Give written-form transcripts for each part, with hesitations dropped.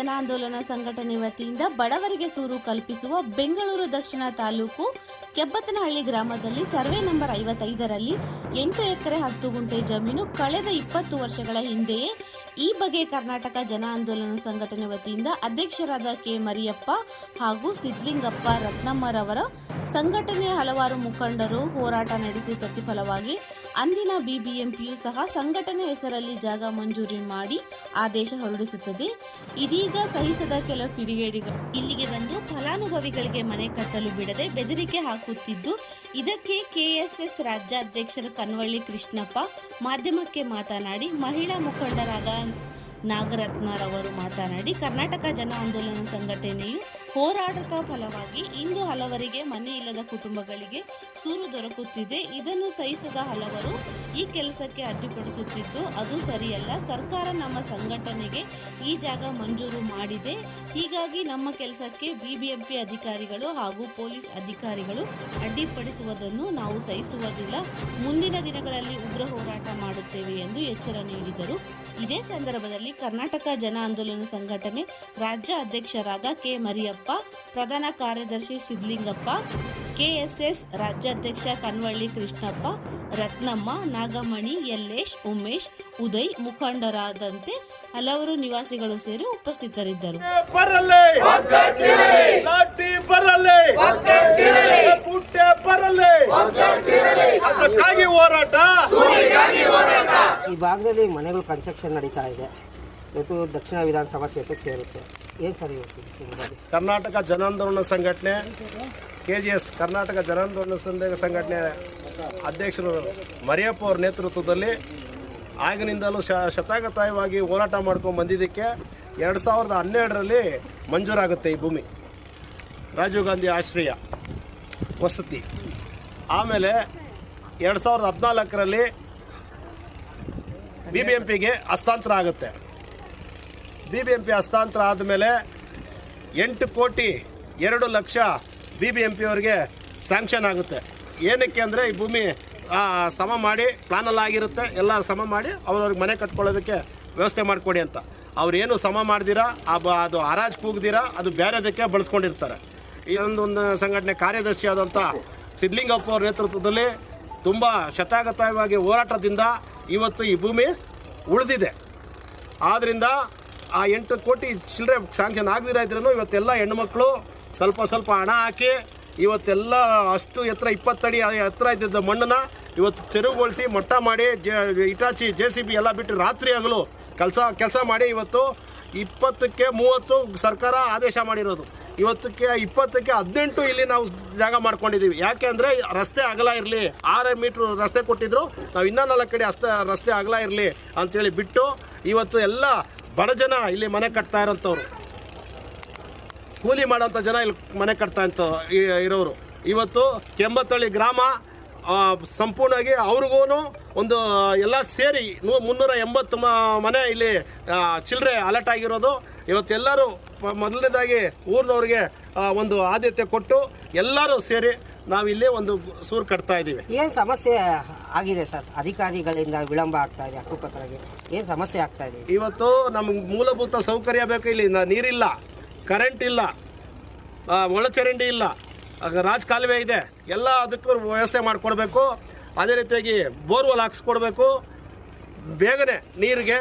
ಜನ ಆಂದೋಲನ ಸಂಘಟನೆ ವತಿಯಿಂದ ಬಡವರಿಗೆ ಸೂರು ಕಲ್ಪಿಸುವ ಬೆಂಗಳೂರು ದಕ್ಷಿಣ ತಾಲೂಕು ಕೆಬ್ಬತನಹಳ್ಳಿ ಗ್ರಾಮದಲ್ಲಿ ಸರ್ವೆ ನಂಬರ್ 55ರಲ್ಲಿ 8 ಎಕರೆ 10 ಗುಂಟೆ ಜಮೀನು ಕಳೆದ 20 ವರ್ಷಗಳ ಹಿಂದೆಯೇ ಈ ಬಗ್ಗೆ ಕರ್ನಾಟಕ ಜನ ಆಂದೋಲನ ಸಂಘಟನೆ ವತಿಯಿಂದ ಅಧ್ಯಕ್ಷರಾದ ಕೆ ಮರಿಯಪ್ಪ ಹಾಗೂ ಸಿದ್ಲಿಂಗಪ್ಪ ರತ್ನಮ್ಮರವರ ಸಂಘಟನೆಯ ಹಲವಾರು ಮುಖಂಡರು ಹೋರಾಟ ನಡೆಸಿ ಪ್ರತಿಫಲವಾಗಿ ಅಂದಿನ ಬಿಬಿಎಂಪಿಯು ಸಹ ಸಂಘಟನೆ ಹೆಸರಲ್ಲಿ ಜಾಗ ಮಂಜೂರಿ ಮಾಡಿ ಆದೇಶ ಹೊರಡಿಸುತ್ತದೆ. ಇದೀಗ ಸಹಿಸದ ಕೆಲವು ಕಿಡಿಗೇಡಿಗಳು ಇಲ್ಲಿಗೆ ಬಂದು ಫಲಾನುಭವಿಗಳಿಗೆ ಮನೆ ಕಟ್ಟಲು ಬಿಡದೆ ಬೆದರಿಕೆ ಹಾಕುತ್ತಿದ್ದು, ಇದಕ್ಕೆ ಕೆಎಸ್ಎಸ್ ರಾಜ್ಯಾಧ್ಯಕ್ಷರ ಕನ್ವಳ್ಳಿ ಕೃಷ್ಣಪ್ಪ ಮಾಧ್ಯಮಕ್ಕೆ ಮಾತನಾಡಿ, ಮಹಿಳಾ ಮುಖಂಡರಾದ ನಾಗರತ್ನರವರು ಮಾತನಾಡಿ, ಕರ್ನಾಟಕ ಜನ ಆಂದೋಲನ ಸಂಘಟನೆಯು ಹೋರಾಟದ ಫಲವಾಗಿ ಇಂದು ಹಲವರಿಗೆ ಮನೆ ಇಲ್ಲದ ಕುಟುಂಬಗಳಿಗೆ ಸೂರು ದೊರಕುತ್ತಿದೆ. ಇದನ್ನು ಸಹಿಸದ ಹಲವರು ಈ ಕೆಲಸಕ್ಕೆ ಅಡ್ಡಿಪಡಿಸುತ್ತಿದ್ದು ಅದು ಸರಿಯಲ್ಲ. ಸರ್ಕಾರ ನಮ್ಮ ಸಂಘಟನೆಗೆ ಈ ಜಾಗ ಮಂಜೂರು ಮಾಡಿದೆ. ಹೀಗಾಗಿ ನಮ್ಮ ಕೆಲಸಕ್ಕೆ ಬಿಬಿಎಂಪಿ ಅಧಿಕಾರಿಗಳು ಹಾಗೂ ಪೊಲೀಸ್ ಅಧಿಕಾರಿಗಳು ಅಡ್ಡಿಪಡಿಸುವುದನ್ನು ನಾವು ಸಹಿಸುವುದಿಲ್ಲ. ಮುಂದಿನ ದಿನಗಳಲ್ಲಿ ಉಗ್ರ ಹೋರಾಟ ಮಾಡುತ್ತೇವೆ ಎಂದು ಎಚ್ಚರ ನೀಡಿದರು. ಇದೇ ಸಂದರ್ಭದಲ್ಲಿ ಕರ್ನಾಟಕ ಜನ ಆಂದೋಲನ ಸಂಘಟನೆ ರಾಜ್ಯ ಅಧ್ಯಕ್ಷರಾದ ಕೆ ಮರಿಯಪ್ಪ, ಪ್ರಧಾನ ಕಾರ್ಯದರ್ಶಿ ಸಿದ್ಲಿಂಗಪ್ಪ, ಕೆಎಸ್ಎಸ್ ರಾಜ್ಯಾಧ್ಯಕ್ಷ ಕನ್ವಳ್ಳಿ ಕೃಷ್ಣಪ್ಪ, ರತ್ನಮ್ಮ, ನಾಗಮಣಿ, ಯಲ್ಲೇಶ್, ಉಮೇಶ್, ಉದಯ್ ಮುಖಂಡರಾದಂತೆ ಹಲವರು ನಿವಾಸಿಗಳು ಸೇರಿ ಉಪಸ್ಥಿತರಿದ್ದರು. ಈ ಭಾಗದಲ್ಲಿ ಮನೆಗಳು ಕನ್ಸ್ಟ್ರಕ್ಷನ್ ನಡೀತಾ ಇದೆ. ಇವತ್ತು ದಕ್ಷಿಣ ವಿಧಾನಸಭಾ ಕ್ಷೇತ್ರಕ್ಕೆ ಸೇರುತ್ತೆ. ಏನು ಸರಿ ಇವತ್ತು ಕರ್ನಾಟಕ ಜನಾಂದೋಲನ ಸಂಘಟನೆ KGS ಕರ್ನಾಟಕ ಜನಾಂದೋಲನ ಸಂಘಟನೆ ಅಧ್ಯಕ್ಷರು ಮರಿಯಪ್ಪ ಅವರ ನೇತೃತ್ವದಲ್ಲಿ ಆಗಿನಿಂದಲೂ ಶತಾಗತಾಯವಾಗಿ ಹೋರಾಟ ಮಾಡ್ಕೊಂಡು ಬಂದಿದ್ದಕ್ಕೆ 2012ರಲ್ಲಿ ಮಂಜೂರಾಗುತ್ತೆ ಈ ಭೂಮಿ. ರಾಜೀವ್ ಗಾಂಧಿ ಆಶ್ರಯ ವಸತಿ. ಆಮೇಲೆ 2014ರಲ್ಲಿ BBMPಗೆ ಹಸ್ತಾಂತರ ಆಗುತ್ತೆ. BBMP ಹಸ್ತಾಂತರ ಆದಮೇಲೆ 8,02,00,000 BBMP ಅವರಿಗೆ ಸ್ಯಾಂಕ್ಷನ್ ಆಗುತ್ತೆ. ಏನಕ್ಕೆ ಅಂದರೆ ಈ ಭೂಮಿ ಸಮ ಮಾಡಿ ಪ್ಲಾನಲ್ಲಿ ಆಗಿರುತ್ತೆ, ಎಲ್ಲ ಸಮ ಮಾಡಿ ಅವ್ರವ್ರಿಗೆ ಮನೆ ಕಟ್ಕೊಳ್ಳೋದಕ್ಕೆ ವ್ಯವಸ್ಥೆ ಮಾಡಿಕೊಡಿ ಅಂತ. ಅವ್ರೇನು ಸಮ ಮಾಡ್ದಿರಾ ಅದು ಹರಾಜು ಕೂಗ್ದಿರಾ ಅದು ಬೇರೆದಕ್ಕೆ ಬಳಸ್ಕೊಂಡಿರ್ತಾರೆ. ಈ ಒಂದು ಸಂಘಟನೆ ಕಾರ್ಯದರ್ಶಿ ಆದಂಥ ಸಿದ್ಲಿಂಗಪ್ಪ ಅವ್ರ ನೇತೃತ್ವದಲ್ಲಿ ತುಂಬ ಶತಾಗತಾಯವಾಗಿ ಹೋರಾಟದಿಂದ ಇವತ್ತು ಈ ಭೂಮಿ ಉಳಿದಿದೆ. ಆದ್ದರಿಂದ ಆ 8 ಕೋಟಿ ಚಿಲ್ಲರೆ ಸ್ಯಾಂಕ್ಷನ್ ಆಗದಿರ ಇದ್ರೂ ಇವತ್ತೆಲ್ಲ ಹೆಣ್ಣುಮಕ್ಕಳು ಸ್ವಲ್ಪ ಹಣ ಹಾಕಿ ಇವತ್ತೆಲ್ಲ ಅಷ್ಟು ಎತ್ತರ 20 ಅಡಿ ಎತ್ತರ ಇದ್ದಿದ್ದ ಮಣ್ಣನ್ನು ಇವತ್ತು ತೆರವುಗೊಳಿಸಿ ಮಟ್ಟ ಮಾಡಿ ಇಟಾಚಿ JCB ಎಲ್ಲ ಬಿಟ್ಟು ರಾತ್ರಿ ಹಗಲು ಕೆಲಸ ಮಾಡಿ ಇವತ್ತು 20ಕ್ಕೆ 30 ಸರ್ಕಾರ ಆದೇಶ ಮಾಡಿರೋದು. ಇವತ್ತಕ್ಕೆ 20ಕ್ಕೆ 18 ಇಲ್ಲಿ ನಾವು ಜಾಗ ಮಾಡ್ಕೊಂಡಿದ್ದೀವಿ. ಯಾಕೆ ಅಂದರೆ ರಸ್ತೆ ಅಗಲ ಇರಲಿ, 6 ಮೀಟ್ರ್ ರಸ್ತೆ ಕೊಟ್ಟಿದ್ರು, ನಾವು ಇನ್ನೂ 4 ಕಡೆ ರಸ್ತೆ ಅಗಲ ಇರಲಿ ಅಂತೇಳಿ ಬಿಟ್ಟು ಇವತ್ತು ಎಲ್ಲ ಬಡ ಜನ ಇಲ್ಲಿ ಮನೆ ಕಟ್ತಾ ಇರೋಂಥವ್ರು, ಕೂಲಿ ಮಾಡೋಂಥ ಜನ ಇಲ್ಲಿ ಮನೆ ಕಟ್ತಾ ಇರೋರು. ಇವತ್ತು ಕೆಂಬತ್ತಳ್ಳಿ ಗ್ರಾಮ ಸಂಪೂರ್ಣವಾಗಿ ಅವ್ರಿಗೂ ಒಂದು ಎಲ್ಲ ಸೇರಿ 380 ಮನೆ ಇಲ್ಲಿ ಚಿಲ್ಲರೆ ಅಲರ್ಟ್ ಆಗಿರೋದು. ಇವತ್ತೆಲ್ಲರೂ ಮೊದಲನೇದಾಗಿ ಊರಿನವ್ರಿಗೆ ಒಂದು ಆದ್ಯತೆ ಕೊಟ್ಟು ಎಲ್ಲರೂ ಸೇರಿ ನಾವಿಲ್ಲಿ ಒಂದು ಸೂರು ಕಟ್ತಾ ಇದ್ದೀವಿ. ಏನು ಸಮಸ್ಯೆ ಆಗಿದೆ ಸರ್? ಅಧಿಕಾರಿಗಳಿಂದ ವಿಳಂಬ ಆಗ್ತಾ ಇದೆ, ಹಕ್ಕುಪತ್ರಕ್ಕೆ ಏನು ಸಮಸ್ಯೆ ಆಗ್ತಾ ಇದೆ? ಇವತ್ತು ನಮಗೆ ಮೂಲಭೂತ ಸೌಕರ್ಯ ಬೇಕು. ಇಲ್ಲಿ ನೀರಿಲ್ಲ, ಕರೆಂಟ್ ಇಲ್ಲ, ಒಳಚರಂಡಿ ಇಲ್ಲ, ರಾಜ್ ಕಾಲುವೆ ಇದೆ, ಎಲ್ಲ ಅದಕ್ಕೂ ವ್ಯವಸ್ಥೆ ಮಾಡಿಕೊಡ್ಬೇಕು. ಅದೇ ರೀತಿಯಾಗಿ ಬೋರ್ವೆಲ್ ಹಾಕ್ಸ್ಕೊಡ್ಬೇಕು. ಬೇಗನೆ ನೀರಿಗೆ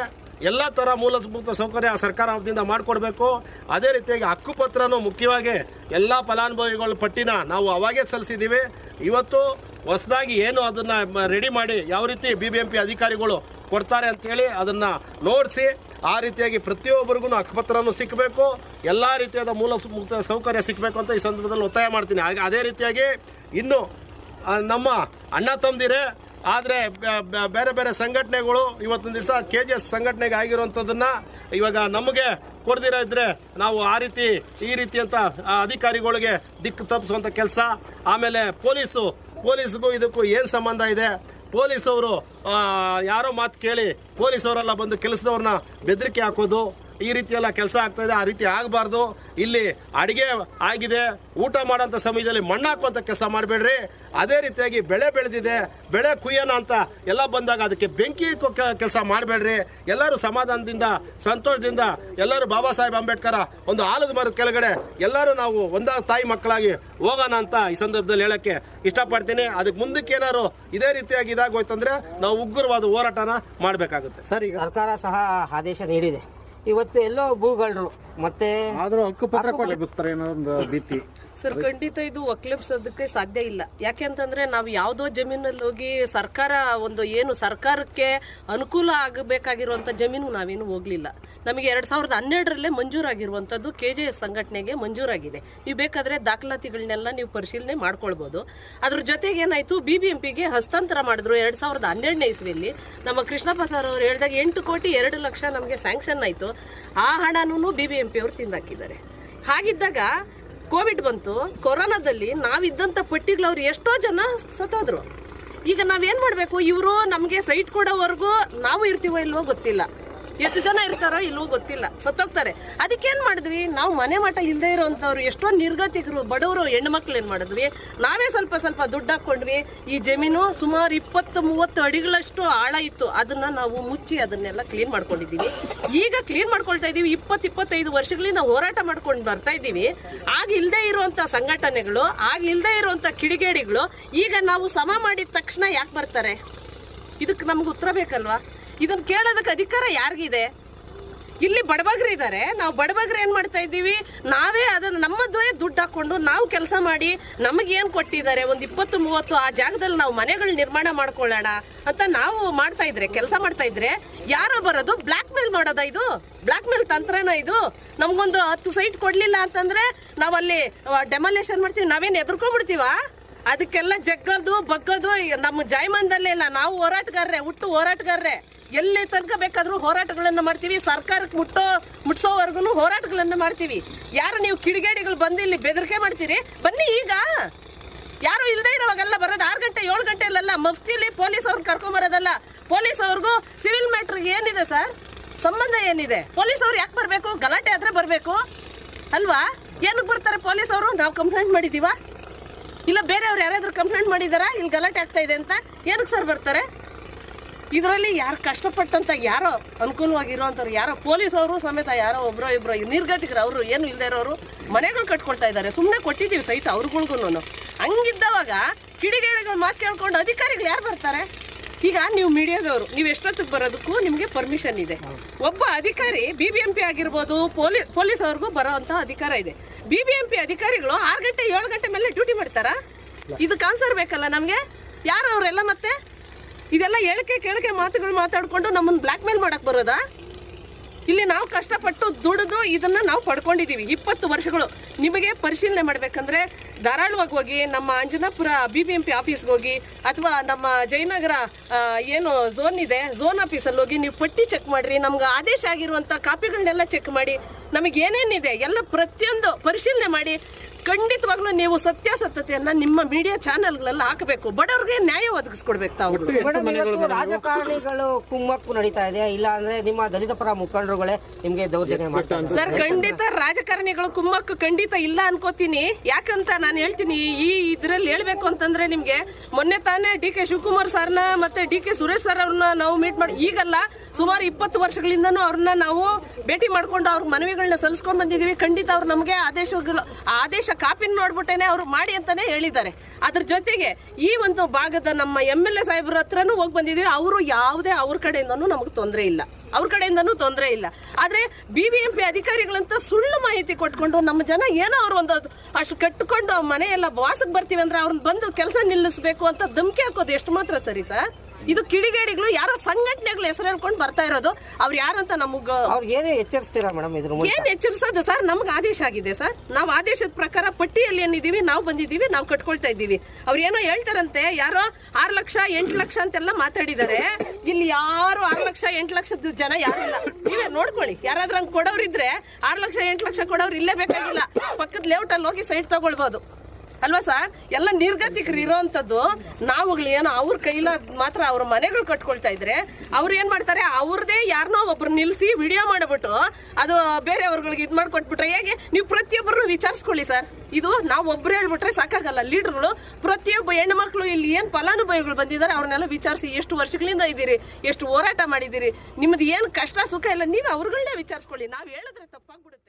ಎಲ್ಲ ಥರ ಮೂಲಭೂತ ಸೌಕರ್ಯ ಸರ್ಕಾರ ವತಿಯಿಂದ ಮಾಡಿಕೊಡ್ಬೇಕು. ಅದೇ ರೀತಿಯಾಗಿ ಹಕ್ಕುಪತ್ರನೂ ಮುಖ್ಯವಾಗಿ ಎಲ್ಲ ಫಲಾನುಭವಿಗಳ ಪಟ್ಟಿನ ನಾವು ಅವಾಗೇ ಸಲ್ಲಿಸಿದ್ದೀವಿ. ಇವತ್ತು ಹೊಸದಾಗಿ ಏನು ಅದನ್ನು ರೆಡಿ ಮಾಡಿ ಯಾವ ರೀತಿ BBMP ಅಧಿಕಾರಿಗಳು ಕೊಡ್ತಾರೆ ಅಂಥೇಳಿ ಅದನ್ನು ನೋಡಿಸಿ ಆ ರೀತಿಯಾಗಿ ಪ್ರತಿಯೊಬ್ಬರಿಗೂ ಹಕ್ಕುಪತ್ರನೂ ಸಿಕ್ಕಬೇಕು, ಎಲ್ಲ ರೀತಿಯಾದ ಮೂಲಭೂತ ಸೌಕರ್ಯ ಸಿಕ್ಕಬೇಕು ಅಂತ ಈ ಸಂದರ್ಭದಲ್ಲಿ ಒತ್ತಾಯ ಮಾಡ್ತೀನಿ. ಅದೇ ರೀತಿಯಾಗಿ ಇನ್ನು ನಮ್ಮ ಅಣ್ಣ ತಮ್ಮದಿರೇ ಆದರೆ ಬೇರೆ ಬೇರೆ ಸಂಘಟನೆಗಳು ಇವತ್ತೊಂದು ದಿವಸ KGS ಸಂಘಟನೆಗೆ ಆಗಿರುವಂಥದ್ದನ್ನು ಇವಾಗ ನಮಗೆ ಕೊಡ್ದಿರ ಇದ್ದರೆ ನಾವು ಈ ರೀತಿ ಅಂತ ಅಧಿಕಾರಿಗಳಿಗೆ ದಿಕ್ಕು ತಪ್ಪಿಸುವಂಥ ಕೆಲಸ. ಆಮೇಲೆ ಪೊಲೀಸ್ಗೂ ಇದಕ್ಕೂ ಏನು ಸಂಬಂಧ ಇದೆ? ಪೊಲೀಸವರು ಯಾರೋ ಮಾತು ಕೇಳಿ ಪೊಲೀಸವರೆಲ್ಲ ಬಂದು ಕೆಲಸದವ್ರನ್ನ ಬೆದರಿಕೆ ಹಾಕೋದು, ಈ ರೀತಿ ಎಲ್ಲ ಕೆಲಸ ಆಗ್ತಾ ಇದೆ. ಆ ರೀತಿ ಆಗಬಾರ್ದು. ಇಲ್ಲಿ ಅಡಿಗೆ ಆಗಿದೆ, ಊಟ ಮಾಡೋಂಥ ಸಮಯದಲ್ಲಿ ಮಣ್ಣು ಹಾಕುವಂಥ ಕೆಲಸ ಮಾಡಬೇಡ್ರಿ. ಅದೇ ರೀತಿಯಾಗಿ ಬೆಳೆ ಬೆಳೆದಿದೆ, ಬೆಳೆ ಕುಯ್ಯೋಣ ಅಂತ ಎಲ್ಲ ಬಂದಾಗ ಅದಕ್ಕೆ ಬೆಂಕಿ ಕೆಲಸ ಮಾಡಬೇಡ್ರಿ. ಎಲ್ಲರೂ ಸಮಾಧಾನದಿಂದ ಸಂತೋಷದಿಂದ ಎಲ್ಲರೂ ಬಾಬಾ ಸಾಹೇಬ್ ಅಂಬೇಡ್ಕರ್ ಒಂದು ಆಲದ ಮರದ ಕೆಳಗಡೆ ಎಲ್ಲರೂ ನಾವು ಒಂದೇ ತಾಯಿ ಮಕ್ಕಳಾಗಿ ಹೋಗೋಣ ಅಂತ ಈ ಸಂದರ್ಭದಲ್ಲಿ ಹೇಳಕ್ಕೆ ಇಷ್ಟಪಡ್ತೀನಿ. ಅದಕ್ಕೆ ಮುಂದಕ್ಕೆ ಏನಾದ್ರು ಇದೇ ರೀತಿಯಾಗಿ ಇದಾಗೋಯ್ತಂದ್ರೆ ನಾವು ಉಗ್ರವಾದ ಹೋರಾಟನ ಮಾಡಬೇಕಾಗುತ್ತೆ. ಸರ್, ಈಗ ಸರ್ಕಾರ ಸಹ ಆದೇಶ ನೀಡಿದೆ. ಇವತ್ತು ಎಲ್ಲೋ ಭೂಗಳರು ಮತ್ತೆ ಆದ್ರೂ ಹಕ್ಕುಪತ್ರ ಕೊಡಬೇಕು ಏನೋ ಒಂದು ಭೀತಿ. ಸರ್, ಖಂಡಿತ ಇದು ಒಕ್ಕಲೆಬ್ಸೋದಕ್ಕೆ ಸಾಧ್ಯ ಇಲ್ಲ. ಯಾಕೆಂತಂದ್ರೆ ನಾವು ಯಾವುದೋ ಜಮೀನಲ್ಲಿ ಹೋಗಿ ಸರ್ಕಾರ ಒಂದು ಏನು ಸರ್ಕಾರಕ್ಕೆ ಅನುಕೂಲ ಆಗಬೇಕಾಗಿರುವಂತ ಜಮೀನು ನಾವೇನು ಹೋಗ್ಲಿಲ್ಲ. ನಮಗೆ 2012ರಲ್ಲೇ ಮಂಜೂರಾಗಿರುವಂತದ್ದು KJS ಸಂಘಟನೆಗೆ ಮಂಜೂರಾಗಿದೆ. ನೀವು ಬೇಕಾದ್ರೆ ದಾಖಲಾತಿಗಳನ್ನೆಲ್ಲ ನೀವು ಪರಿಶೀಲನೆ ಮಾಡ್ಕೊಳ್ಬಹುದು. ಅದ್ರ ಜೊತೆಗೆ ಏನಾಯ್ತು, BBMPಗೆ ಹಸ್ತಾಂತರ ಮಾಡಿದ್ರು 2012ನೇ ಇಸ್ವಿಯಲ್ಲಿ. ನಮ್ಮ ಕೃಷ್ಣಪ್ಪ ಸರ್ ಅವರು ಹೇಳಿದಾಗ 8 ಕೋಟಿ 2 ಲಕ್ಷ ನಮಗೆ ಸ್ಯಾಂಕ್ಷನ್ ಆಯ್ತು. ಆ ಹಣನೂ BBMP ಅವರು ತಿಂದಾಕಿದ್ದಾರೆ. ಹಾಗಿದ್ದಾಗ ಕೋವಿಡ್ ಬಂತು, ಕೊರೋನಾದಲ್ಲಿ ನಾವಿದ್ದಂಥ ಪಟ್ಟಿಗಳು ಅವ್ರು ಎಷ್ಟೋ ಜನ ಸತ್ತೋದ್ರು. ಈಗ ನಾವೇನ್ ಮಾಡಬೇಕು? ಇವರು ನಮಗೆ ಸೈಟ್ ಕೊಡೋವರೆಗೂ ನಾವು ಇರ್ತೀವೋ ಇಲ್ವೋ ಗೊತ್ತಿಲ್ಲ, ಎಷ್ಟು ಜನ ಇರ್ತಾರೋ ಇಲ್ವೋ ಗೊತ್ತಿಲ್ಲ, ಸತ್ತೋಗ್ತಾರೆ. ಅದಕ್ಕೇನ್ ಮಾಡಿದ್ವಿ ನಾವು? ಮನೆ ಮಠ ಇಲ್ಲದೆ ಇರೋಂಥವ್ರು ಎಷ್ಟೋ ನಿರ್ಗತಿಕರು ಬಡವರು ಹೆಣ್ಮಕ್ಳು ಏನ್ ಮಾಡಿದ್ವಿ, ನಾವೇ ಸ್ವಲ್ಪ ಸ್ವಲ್ಪ ದುಡ್ಡು ಹಾಕೊಂಡ್ವಿ. ಈ ಜಮೀನು ಸುಮಾರು 20-30 ಅಡಿಗಳಷ್ಟು ಆಳ ಇತ್ತು, ಅದನ್ನ ನಾವು ಮುಚ್ಚಿ ಅದನ್ನೆಲ್ಲ ಕ್ಲೀನ್ ಮಾಡ್ಕೊಂಡಿದ್ದೀವಿ. ಈಗ ಕ್ಲೀನ್ ಮಾಡ್ಕೊಳ್ತಾ ಇದೀವಿ. 20-25 ವರ್ಷಗಳಿಂದ ಹೋರಾಟ ಮಾಡ್ಕೊಂಡು ಬರ್ತಾ ಇದ್ದೀವಿ. ಆಗ ಇಲ್ಲದೆ ಇರುವಂತ ಸಂಘಟನೆಗಳು, ಆಗ ಇಲ್ಲದೆ ಇರುವಂತ ಕಿಡಿಗೇಡಿಗಳು ಈಗ ನಾವು ಸಮ ಮಾಡಿದ ತಕ್ಷಣ ಯಾಕೆ ಬರ್ತಾರೆ? ಇದಕ್ಕೆ ನಮ್ಗೆ ಉತ್ತರ ಬೇಕಲ್ವಾ? ಇದನ್ನ ಕೇಳೋದಕ್ಕೆ ಅಧಿಕಾರ ಯಾರಿಗಿದೆ? ಇಲ್ಲಿ ಬಡಬಗ್ರು ಇದ್ದಾರೆ. ನಾವು ಬಡಬಗ್ರು ಏನ್ ಮಾಡ್ತಾ ಇದ್ದೀವಿ? ನಾವೇ ಅದನ್ನ ನಮ್ಮದೇ ದುಡ್ಡು ಹಾಕೊಂಡು ನಾವು ಕೆಲಸ ಮಾಡಿ ನಮಗೇನು ಕೊಟ್ಟಿದ್ದಾರೆ ಒಂದು 20-30 ಆ ಜಾಗದಲ್ಲಿ ನಾವು ಮನೆಗಳು ನಿರ್ಮಾಣ ಮಾಡ್ಕೊಳ್ಳೋಣ ಅಂತ ನಾವು ಮಾಡ್ತಾ ಇದ್ರೆ, ಕೆಲಸ ಮಾಡ್ತಾ ಇದ್ರೆ ಯಾರೋ ಬರೋದು ಬ್ಲಾಕ್ ಮೇಲ್ ಮಾಡೋದ? ಇದು ಬ್ಲಾಕ್ ಮೇಲ್ ತಂತ್ರನ ಇದು? ನಮ್ಗೊಂದು 10 ಸೈಟ್ ಕೊಡ್ಲಿಲ್ಲ ಅಂತಂದ್ರೆ ನಾವಲ್ಲಿ ಡೆಮಾಲೇಷನ್ ಮಾಡ್ತೀವಿ. ನಾವೇನು ಎದುರ್ಕೊಂಡ್ಬಿಡ್ತೀವ? ಅದಕ್ಕೆಲ್ಲ ಜಗ್ಗದು ಬಗ್ಗದು ನಮ್ಮ ಜಾಯಮಾನದಲ್ಲೇ ಇಲ್ಲ. ನಾವು ಹೋರಾಟಗಾರರೇ, ಹುಟ್ಟು ಹೋರಾಟಗಾರರೇ. ಎಲ್ಲಿ ತನಕ ಬೇಕಾದ್ರೂ ಹೋರಾಟಗಳನ್ನ ಮಾಡ್ತೀವಿ. ಸರ್ಕಾರಕ್ಕೆ ಮುಟ್ಸೋವರೆಗೂ ಹೋರಾಟಗಳನ್ನ ಮಾಡ್ತೀವಿ. ಯಾರು ನೀವು ಕಿಡಿಗೇಡಿಗಳು ಬಂದು ಇಲ್ಲಿ ಬೆದರಿಕೆ ಮಾಡ್ತೀರಿ? ಬನ್ನಿ, ಈಗ ಯಾರು ಇಲ್ಲದೆ ಇರೋವಾಗೆಲ್ಲ ಬರೋದು 6 ಗಂಟೆ 7 ಗಂಟೆಯಲ್ಲೆಲ್ಲ ಮಫ್ತಿಲಿ ಪೊಲೀಸ್ ಅವ್ರನ್ನ ಕರ್ಕೊಂಬರೋದಲ್ಲ. ಪೊಲೀಸ್ ಅವ್ರಿಗೂ ಸಿವಿಲ್ ಮ್ಯಾಟ್ರಿಗೆ ಏನಿದೆ ಸರ್ ಸಂಬಂಧ? ಏನಿದೆ? ಪೊಲೀಸ್ ಅವ್ರು ಯಾಕೆ ಬರಬೇಕು? ಗಲಾಟೆ ಆದ್ರೆ ಬರಬೇಕು ಅಲ್ವಾ? ಏನಕ್ಕೆ ಬರ್ತಾರೆ ಪೊಲೀಸ್ ಅವರು? ನಾವು ಕಂಪ್ಲೇಂಟ್ ಮಾಡಿದೀವ? ಇಲ್ಲ ಬೇರೆಯವ್ರು ಯಾರಾದ್ರೂ ಕಂಪ್ಲೇಂಟ್ ಮಾಡಿದಾರಾ ಇಲ್ಲಿ ಗಲಾಟೆ ಆಗ್ತಾ ಇದೆ ಅಂತ? ಏನಕ್ಕೆ ಸರ್ ಬರ್ತಾರೆ? ಇದರಲ್ಲಿ ಯಾರು ಕಷ್ಟಪಟ್ಟಂತ, ಯಾರೋ ಅನುಕೂಲವಾಗಿರುವಂಥವ್ರು, ಯಾರೋ ಪೊಲೀಸ್ ಅವರು ಸಮೇತ ಯಾರೋ ಒಬ್ಬರೋ ಇಬ್ಬರೋ ನಿರ್ಗತಿಕರು, ಅವರು ಏನು ಇಲ್ಲದೆ ಇರೋರು ಮನೆಗಳು ಕಟ್ಕೊಳ್ತಾ ಇದ್ದಾರೆ. ಸುಮ್ಮನೆ ಕೊಟ್ಟಿದ್ದೀವಿ ಸೈಟ್ ಅವ್ರಿಗಳ್ಗೂ. ಹಂಗಿದ್ದವಾಗ ಕಿಡಿಗೇಡಿಗಳು ಮಾತು ಕೇಳ್ಕೊಂಡು ಅಧಿಕಾರಿಗಳು ಯಾರು ಬರ್ತಾರೆ? ಈಗ ನೀವು ಮೀಡಿಯಾದವರು, ನೀವು ಎಷ್ಟೊತ್ತಿಗೆ ಬರೋದಕ್ಕೂ ನಿಮಗೆ ಪರ್ಮಿಷನ್ ಇದೆ. ಒಬ್ಬ ಅಧಿಕಾರಿ BBMP ಆಗಿರ್ಬೋದು, ಪೊಲೀಸ್ ಅವ್ರಿಗೂ ಬರೋ ಅಂತ ಅಧಿಕಾರ ಇದೆ. BBMP ಅಧಿಕಾರಿಗಳು 6 ಗಂಟೆ 7 ಗಂಟೆ ಮೇಲೆ ಡ್ಯೂಟಿ ಮಾಡ್ತಾರಾ? ಇದಕ್ಕೆ ಆನ್ಸರ್ ಬೇಕಲ್ಲ ನಮಗೆ. ಯಾರು ಅವರೆಲ್ಲ? ಮತ್ತೆ ಇದೆಲ್ಲ ಕೇಳಿಕೆ ಮಾತುಗಳು ಮಾತಾಡ್ಕೊಂಡು ನಮ್ಮನ್ನು ಬ್ಲ್ಯಾಕ್ ಮೇಲ್ ಮಾಡಕ್ ಬರೋದಾ? ಇಲ್ಲಿ ನಾವು ಕಷ್ಟಪಟ್ಟು ದುಡಿದು ಇದನ್ನ ನಾವು ಪಡ್ಕೊಂಡಿದ್ದೀವಿ 20 ವರ್ಷಗಳು. ನಿಮಗೆ ಪರಿಶೀಲನೆ ಮಾಡ್ಬೇಕಂದ್ರೆ ಧಾರಾಳವಾಗಿ ಹೋಗಿ ನಮ್ಮ ಅಂಜನಾಪುರ BBMP ಆಫೀಸ್ಗೆ ಹೋಗಿ, ಅಥವಾ ನಮ್ಮ ಜಯನಗರ ಏನು ಝೋನ್ ಇದೆ ಝೋನ್ ಆಫೀಸಲ್ಲಿ ಹೋಗಿ ನೀವು ಪಟ್ಟಿ ಚೆಕ್ ಮಾಡ್ರಿ. ನಮ್ಗೆ ಆದೇಶ ಆಗಿರುವಂಥ ಕಾಪಿಗಳನ್ನೆಲ್ಲ ಚೆಕ್ ಮಾಡಿ, ನಮಗೆ ಏನೇನಿದೆ ಎಲ್ಲ ಪ್ರತಿಯೊಂದು ಪರಿಶೀಲನೆ ಮಾಡಿ. ಖಂಡಿತವಾಗ್ಲೂ ನೀವು ಸತ್ಯಾಸತ್ಯತೆಯನ್ನ ನಿಮ್ಮ ಮೀಡಿಯಾ ಚಾನೆಲ್ಗಳೆಲ್ಲ ಹಾಕಬೇಕು. ಬಡವ್ರಿಗೆ ನ್ಯಾಯ ಒದಗಿಸ್ಕೊಡ್ಬೇಕು ತಾವು. ರಾಜಕಾರಣಿಗಳು ಕುಮ್ಮಕ್ಕು ನಡೀತಾ ಇದೆ, ಇಲ್ಲ ಅಂದ್ರೆ ನಿಮ್ಮ ದಲಿತ ಪರ ಮುಖಂಡರುಗಳೇ ನಿಮ್ಗೆ ದೌರ್ಜನ್ಯ ಮಾಡ್ತಾರೆ? ಸರ್, ಖಂಡಿತ ರಾಜಕಾರಣಿಗಳು ಕುಮ್ಮಕ್ಕು ಖಂಡಿತ ಇಲ್ಲ ಅನ್ಕೋತೀನಿ. ಯಾಕಂತ ನಾನು ಹೇಳ್ತೀನಿ, ಈ ಇದ್ರಲ್ಲಿ ಹೇಳ್ಬೇಕು ಅಂತಂದ್ರೆ ನಿಮ್ಗೆ ಮೊನ್ನೆ ತಾನೇ DK ಶಿವಕುಮಾರ್ ಸರ್ನ ಮತ್ತೆ DK ಸುರೇಶ್ ಸರ್ ಅವ್ರನ್ನ ನಾವು ಮೀಟ್ ಮಾಡಿ, ಈಗಲ್ಲ ಸುಮಾರು 20 ವರ್ಷಗಳಿಂದನೂ ಅವ್ರನ್ನ ನಾವು ಭೇಟಿ ಮಾಡ್ಕೊಂಡು ಅವ್ರ ಮನವಿಗಳನ್ನ ಸಲ್ಲಿಸ್ಕೊಂಡ್ ಬಂದಿದೀವಿ. ಖಂಡಿತ ಅವ್ರು ನಮಗೆ ಆದೇಶ ಕಾಪಿನ ನೋಡ್ಬಿಟ್ಟೇನೆ ಅವ್ರು ಮಾಡಿ ಅಂತಾನೆ ಹೇಳಿದ್ದಾರೆ. ಅದ್ರ ಜೊತೆಗೆ ಈ ಒಂದು ಭಾಗದ ನಮ್ಮ MLA ಸಾಹೇಬ್ರ ಹತ್ರನೂ ಹೋಗಿ ಬಂದಿದೀವಿ. ಅವರು ಯಾವುದೇ ಅವ್ರ ಕಡೆಯಿಂದನೂ ನಮಗೆ ತೊಂದರೆ ಇಲ್ಲ, ಅವ್ರ ಕಡೆಯಿಂದನೂ ತೊಂದರೆ ಇಲ್ಲ. ಆದ್ರೆ BBMP ಅಧಿಕಾರಿಗಳಂತ ಸುಳ್ಳು ಮಾಹಿತಿ ಕೊಟ್ಕೊಂಡು ನಮ್ಮ ಜನ ಏನೋ ಅವ್ರು ಒಂದು ಅಷ್ಟು ಕಟ್ಟಿಕೊಂಡು ಮನೆಯೆಲ್ಲ ವಾಸಕ್ಕೆ ಬರ್ತೀವಿ ಅಂದ್ರೆ ಅವ್ರನ್ನ ಬಂದು ಕೆಲಸ ನಿಲ್ಲಿಸಬೇಕು ಅಂತ ಧಮಕಿ ಹಾಕೋದು ಎಷ್ಟು ಮಾತ್ರ ಸರಿ ಸರ್? ಇದು ಕಿಡಿಗೇಡಿಗಳು ಯಾರೋ ಸಂಘಟನೆಗಳು ಹೆಸರು ಹೇಳ್ಕೊಂಡು ಬರ್ತಾ ಇರೋದು. ಅವ್ರು ಯಾರಂತ ನಮಗ ಏನೇ ಎಚ್ಚರಿಸ್ತೀರಾ ಮೇಡಮ್? ಏನ್ ಎಚ್ಚರಿಸೋದು ಸರ್? ನಮ್ಗೆ ಆದೇಶ ಆಗಿದೆ ಸರ್. ನಾವು ಆದೇಶದ ಪ್ರಕಾರ ಪಟ್ಟಿಯಲ್ಲಿ ಏನಿದೀವಿ ನಾವು ಬಂದಿದ್ದೀವಿ, ನಾವು ಕಟ್ಕೊಳ್ತಾ ಇದ್ದೀವಿ. ಅವ್ರು ಏನೋ ಹೇಳ್ತಾರಂತೆ, ಯಾರೋ 6 ಲಕ್ಷ 8 ಲಕ್ಷ ಅಂತೆಲ್ಲ ಮಾತಾಡಿದ್ದಾರೆ. ಇಲ್ಲಿ ಯಾರು 6 ಲಕ್ಷ 8 ಲಕ್ಷದ ಜನ ಯಾರಿಲ್ಲ. ನೀವೇ ನೋಡ್ಕೊಳ್ಳಿ, ಯಾರಾದ್ರೂ ಹಂಗೆ ಕೊಡೋರಿದ್ರೆ 6 ಲಕ್ಷ 8 ಲಕ್ಷ ಕೊಡೋರು ಇಲ್ಲೇ ಬೇಕಾಗಿಲ್ಲ, ಪಕ್ಕದ ಲೇಔಟ್ ಅಲ್ಲಿ ಹೋಗಿ ಸೈಟ್ ತಗೊಳ್ಬಹುದು. ಅಲ್ವಾ ಸರ್? ಎಲ್ಲ ನಿರ್ಗತಿಕರು ಇರೋವಂಥದ್ದು ನಾವುಗಳು ಏನೋ ಅವ್ರ ಕೈಲ ಮಾತ್ರ ಅವ್ರ ಮನೆಗಳು ಕಟ್ಕೊಳ್ತಾ ಇದ್ರೆ ಅವ್ರು ಏನ್ ಮಾಡ್ತಾರೆ, ಅವ್ರದೇ ಯಾರನ್ನೋ ಒಬ್ರು ನಿಲ್ಸಿ ವಿಡಿಯೋ ಮಾಡಿಬಿಟ್ಟು ಅದು ಬೇರೆಯವ್ರಗಳಿಗೆ ಇದು ಮಾಡ್ಕೊಟ್ಬಿಟ್ರೆ ಹೇಗೆ? ನೀವು ಪ್ರತಿಯೊಬ್ಬರನ್ನು ವಿಚಾರಿಸ್ಕೊಳ್ಳಿ ಸರ್. ಇದು ನಾವು ಒಬ್ರು ಹೇಳ್ಬಿಟ್ರೆ ಸಾಕಾಗಲ್ಲ. ಲೀಡರ್ಗಳು ಪ್ರತಿಯೊಬ್ಬ ಹೆಣ್ಣು ಮಕ್ಕಳು ಇಲ್ಲಿ ಏನು ಫಲಾನುಭವಿಗಳು ಬಂದಿದ್ದಾರೆ ಅವ್ರನ್ನೆಲ್ಲ ವಿಚಾರಿಸಿ, ಎಷ್ಟು ವರ್ಷಗಳಿಂದ ಇದ್ದೀರಿ, ಎಷ್ಟು ಹೋರಾಟ ಮಾಡಿದ್ದೀರಿ, ನಿಮ್ದು ಏನು ಕಷ್ಟ ಸುಖ ಎಲ್ಲ ನೀವು ಅವ್ರಗಳನ್ನೇ ವಿಚಾರಿಸ್ಕೊಳ್ಳಿ. ನಾವು ಹೇಳಿದ್ರೆ ತಪ್ಪಾಗ್ಬಿಡುತ್ತೆ.